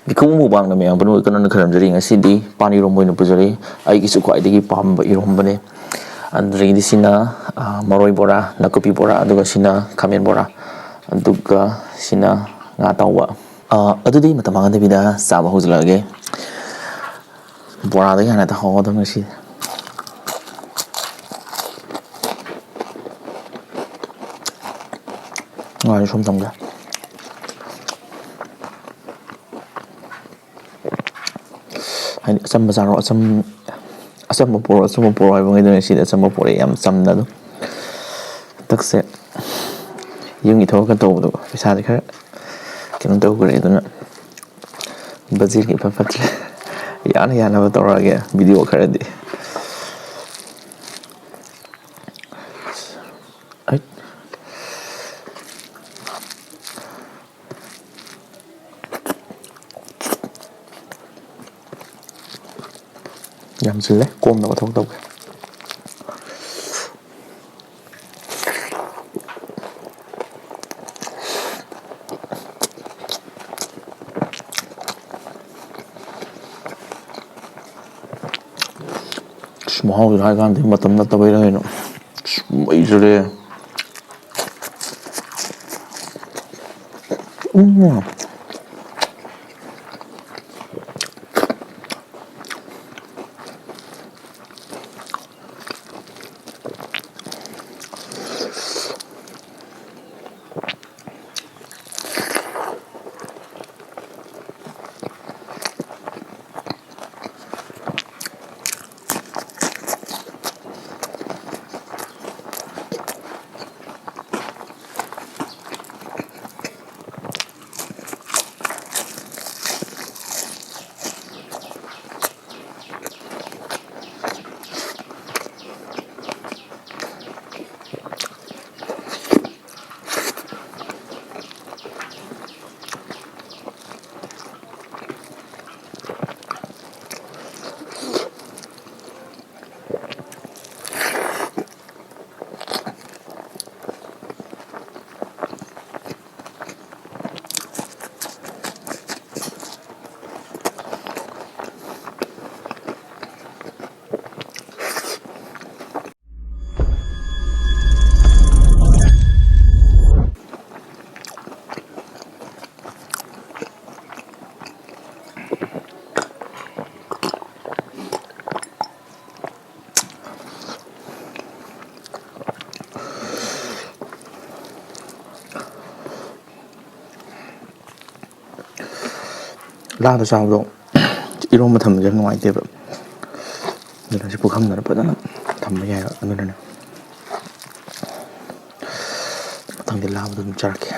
ꯕꯤꯀꯨꯝ ꯃꯨꯛꯕꯥꯡꯗ ꯃꯌꯥꯝ ꯄꯨꯝꯅꯃꯛ ꯀꯟꯅ ꯈꯨꯔꯨꯝꯖꯔꯤ ꯉꯁꯤꯗꯤ ꯄꯥꯟ ꯏꯔꯣꯝꯕ ꯑꯣꯏꯅ ꯄꯨꯖꯔꯤ ꯑꯩꯒꯤꯁꯨ ꯈ꯭ꯋꯥꯏꯗꯒꯤ ꯄꯥꯝꯕ ꯏꯔꯣꯝꯕꯅꯦ ꯑꯗꯨꯗꯒꯤꯗꯤ ꯁꯤꯅ ꯃꯔꯣꯏ ꯕꯣꯔꯥ ꯅꯥꯀꯨꯞꯄꯤ ꯕꯣꯔꯥ ꯑꯗꯨꯒ ꯁꯤꯅ ꯈꯥꯃꯦꯟ ꯕꯣꯔꯥ ꯑꯗꯨꯒ ꯁꯤꯅ ꯉꯥ ꯇꯥꯎꯕ ꯑꯗꯨꯗꯤ ꯃꯇꯝ ꯃꯥꯡꯍꯟꯗꯕꯤꯗ ꯆꯥꯕ ꯍꯧꯖꯤꯜꯂꯛꯑꯒꯦ ꯕꯣꯔꯥꯗꯒꯤ ꯍꯥꯟꯅ ꯇꯥꯍꯧꯒꯗꯕ ꯉꯁꯤꯗꯤ ꯉꯥꯁꯨ ꯁꯨꯝ ꯊꯝꯒꯦ ꯍꯥꯏꯗꯤ ꯑꯆꯝꯕ ꯆꯥꯔꯣ ꯑꯆꯝꯕ ꯄꯣꯔꯣ ꯍꯥꯏꯕꯉꯩꯗꯨꯅ ꯁꯤꯗ ꯑꯆꯝꯕ ꯄꯣꯔꯛꯑꯦ ꯌꯥꯝ ꯆꯝꯅ ꯑꯗꯨꯝ ꯍꯟꯗꯛꯁꯦ ꯌꯨꯝꯒꯤ ꯊꯕꯛꯀ ꯇꯧꯕꯗꯣ ꯄꯩꯁꯥꯁꯦ ꯈꯔ ꯀꯩꯅꯣ ꯇꯧꯈ꯭ꯔꯦ ꯑꯗꯨꯅ ꯕꯖꯦꯠꯀꯤ ꯏꯐꯠ ꯐꯠꯇ꯭ꯔꯦ ꯌꯥꯅꯕ ꯇꯧꯔꯛꯑꯒꯦ ꯚꯤꯗꯤꯑꯣ ꯈꯔꯗꯤ ꯌꯥꯝ ꯆꯤꯜꯂꯦ ꯀꯣꯝꯅꯕ ꯊꯕꯛ ꯇꯧꯒꯦ ꯃꯍꯥꯎꯁꯨ ꯍꯥꯏ ꯀꯥꯟꯗ ꯃꯇꯝ ꯅꯠꯇꯕꯩꯔ ꯀꯩꯅꯣ ꯃꯩꯆꯨꯔꯦ ꯂꯥꯗ ꯆꯥꯕꯗꯣ ꯏꯔꯣꯝꯕ ꯊꯝꯕꯁꯦ ꯅꯨꯡꯉꯥꯏꯇꯦꯕ ꯑꯗꯨꯅ ꯁꯤ ꯄꯨꯈꯝꯗꯅ ꯐꯖꯅ ꯊꯝꯕ ꯌꯥꯏꯕ ꯑꯗꯨꯅꯅꯦ ꯃꯊꯪꯗꯤ ꯂꯥꯕꯗꯣ ꯑꯗꯨꯝ ꯆꯥꯔꯛꯀꯦ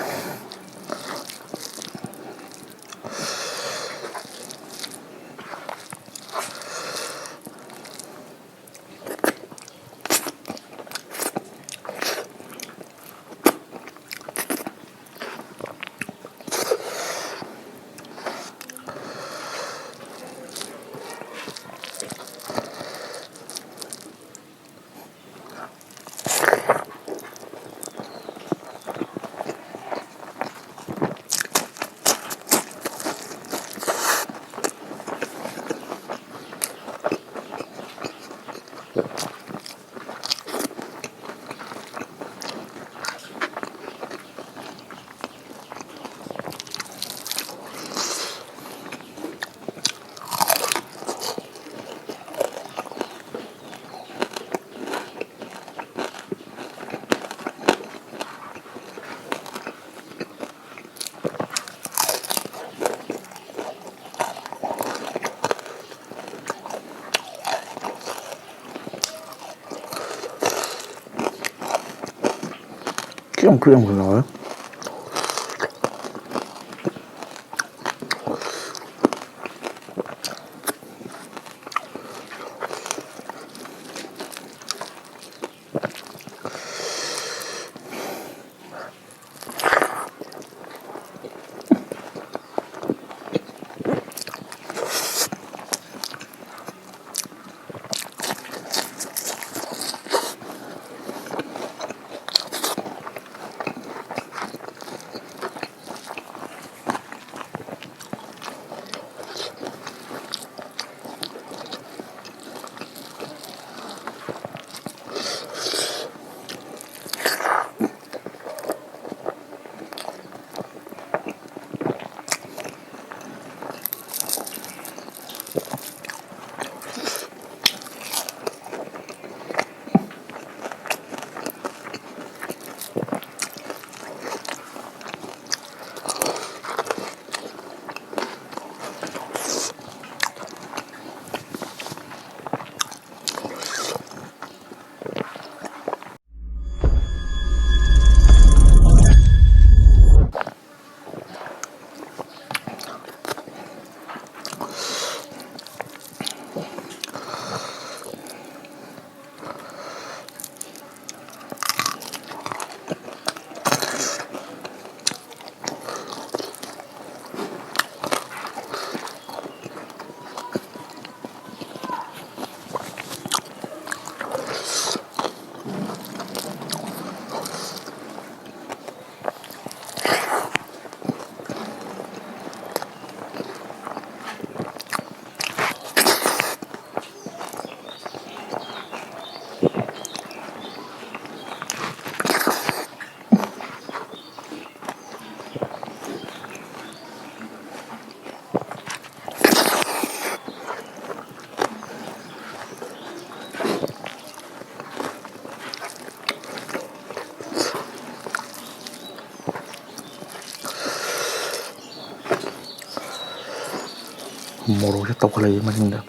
ꯀꯌꯥꯝ ꯍꯥꯎꯋꯦ ꯃꯣꯔꯣꯛꯁꯦ ꯇꯧꯈꯠꯂꯛꯏ ꯃꯅꯤꯡꯗ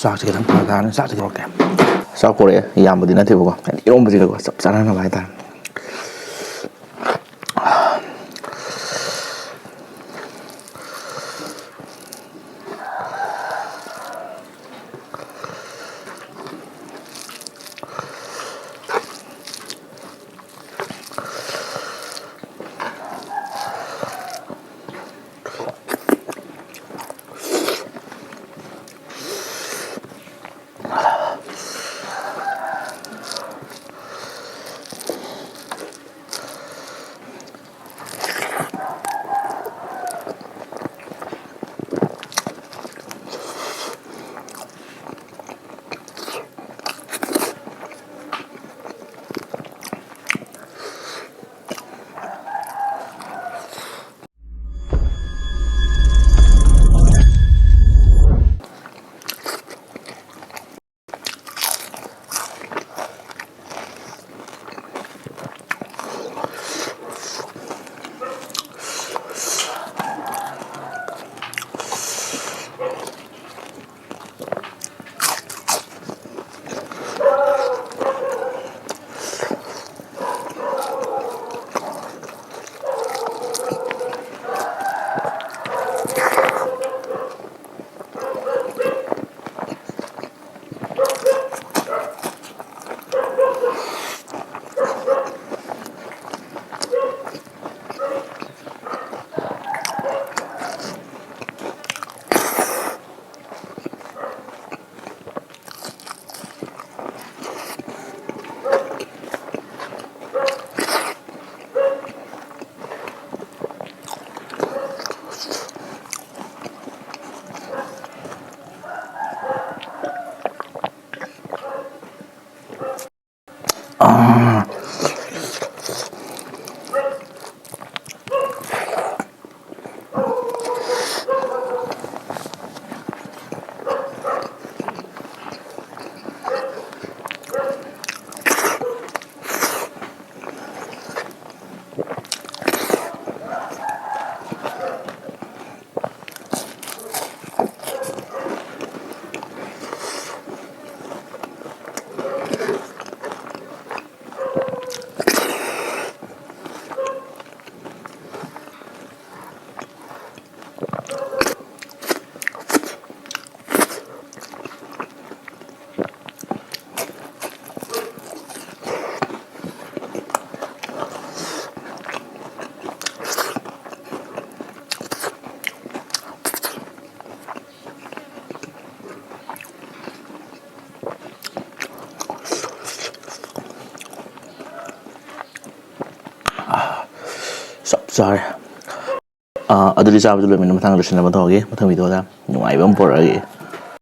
ꯆꯥꯛꯁꯦ ꯈꯤꯇꯪ ꯐꯔꯛ ꯆꯥꯛꯁꯦ ꯀꯧꯔꯛꯀꯦ ꯆꯥꯛ ꯄꯣꯔꯛꯑꯦ ꯌꯥꯝꯕꯗꯤ ꯅꯠꯇꯦꯕꯀꯣ ꯍꯥꯏꯗꯤ ꯏꯔꯣꯝꯕꯁꯤꯒꯀꯣ ꯆꯞ ꯆꯥꯟꯅꯅꯕ ꯍꯥꯏꯇꯥꯔꯦ ꯆꯞ ꯆꯥꯔꯦ ꯑꯗꯨꯗꯤ ꯆꯥꯕꯗꯨ ꯂꯣꯏꯃꯤꯟꯅ ꯃꯊꯪ ꯂꯣꯏꯁꯤꯟꯅꯕ ꯇꯧꯔꯒꯦ ꯃꯊꯪ ꯚꯤꯗꯤꯑꯣꯗ ꯅꯨꯡꯉꯥꯏꯕ ꯑꯃ ꯄꯨꯔꯛꯑꯒꯦ